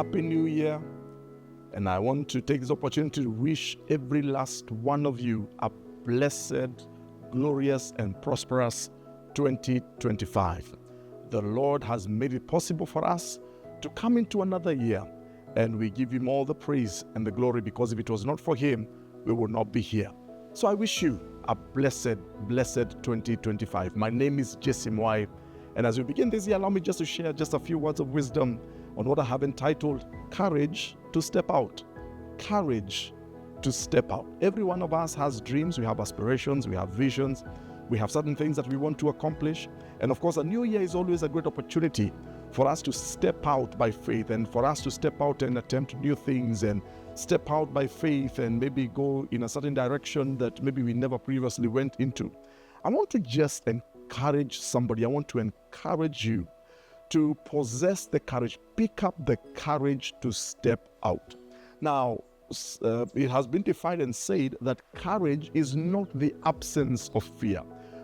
Happy New Year. And I want to take this opportunity to wish every last one of you a blessed, glorious, and prosperous 2025. The Lord has made it possible for us to come into another year, and we give Him all the praise and the glory, because if it was not for Him, we would not be here. So I wish you a blessed 2025. My name is Mwai, and as we begin this year, allow me just to share just a few words of wisdom on what I have entitled Courage to Step Out. Courage to step out. Every one of us has dreams, we have aspirations, we have visions, we have certain things that we want to accomplish. And of course, a new year is always a great opportunity for us to step out by faith, and for us to step out and attempt new things, and step out by faith and maybe go in a certain direction that maybe we never previously went into. I want to just encourage somebody. I want to encourage you to possess the courage, pick up the courage to step out. Now, it has been defined and said that courage is not the absence of fear,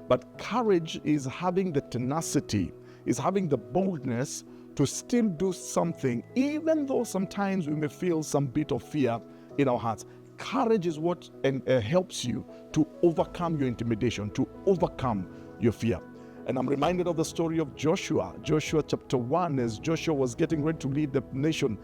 but courage is having the tenacity, is having the boldness to still do something, even though sometimes we may feel some bit of fear in our hearts. Courage is what helps you to overcome your intimidation, to overcome your fear. And I'm reminded of the story of Joshua chapter 1, as Joshua was getting ready to lead the nation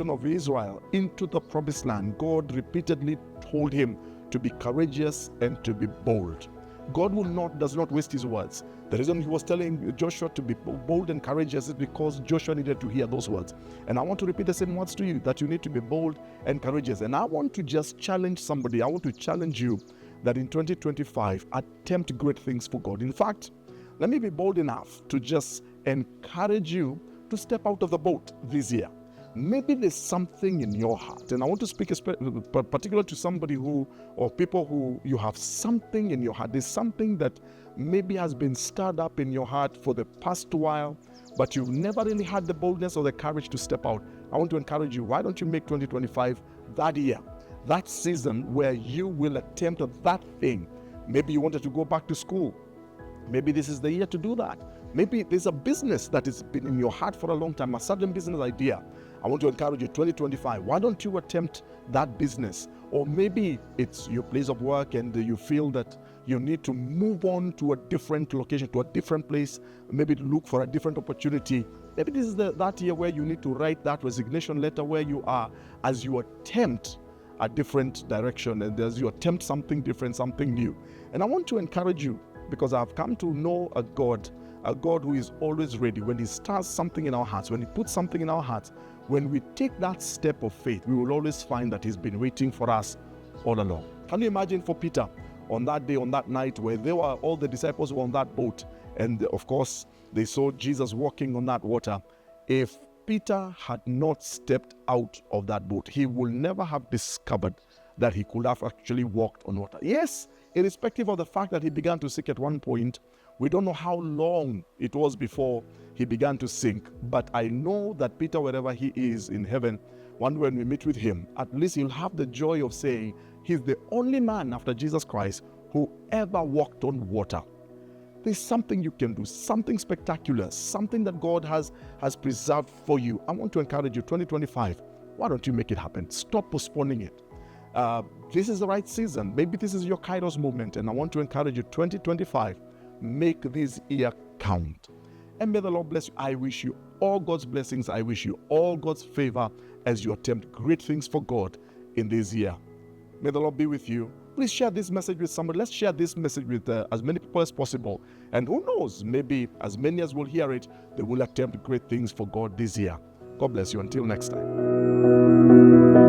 of Israel into the promised land. God repeatedly told him to be courageous and to be bold. God does not waste His words. The reason He was telling Joshua to be bold and courageous is because Joshua needed to hear those words. And I want to repeat the same words to you, that you need to be bold and courageous. And I want to just challenge somebody. I want to challenge you that in 2025, attempt great things for God. In fact, let me be bold enough to just encourage you to step out of the boat this year. Maybe there's something in your heart, and I want to speak particularly to somebody or people who you have something in your heart. There's something that maybe has been stirred up in your heart for the past while, but you've never really had the boldness or the courage to step out. I want to encourage you. Why don't you make 2025 that year, that season where you will attempt that thing? Maybe you wanted to go back to school. Maybe this is the year to do that. Maybe there's a business that has been in your heart for a long time, a certain business idea. I want to encourage you, 2025, why don't you attempt that business? Or maybe it's your place of work and you feel that you need to move on to a different location, to a different place, maybe to look for a different opportunity. Maybe this is that year where you need to write that resignation letter where you are, as you attempt a different direction and as you attempt something different, something new. And I want to encourage you, because I've come to know a God who is always ready. When He starts something in our hearts, when He puts something in our hearts, when we take that step of faith, we will always find that He's been waiting for us all along. Can you imagine for Peter on that day, on that night, where all the disciples were on that boat, and of course they saw Jesus walking on that water? If Peter had not stepped out of that boat, he will never have discovered that he could have actually walked on water. Yes, irrespective of the fact that he began to sink at one point, we don't know how long it was before he began to sink. But I know that Peter, wherever he is in heaven, one day when we meet with him, at least he'll have the joy of saying he's the only man after Jesus Christ who ever walked on water. There's something you can do, something spectacular, something that God has preserved for you. I want to encourage you, 2025, why don't you make it happen? Stop postponing it. This is the right season. Maybe this is your Kairos moment, and I want to encourage you, 2025, make this year count. And may the Lord bless you. I wish you all God's blessings. I wish you all God's favor as you attempt great things for God in this year. May the Lord be with you. Please share this message with somebody. Let's share this message with as many people as possible. And who knows, maybe as many as will hear it, they will attempt great things for God this year. God bless you. Until next time.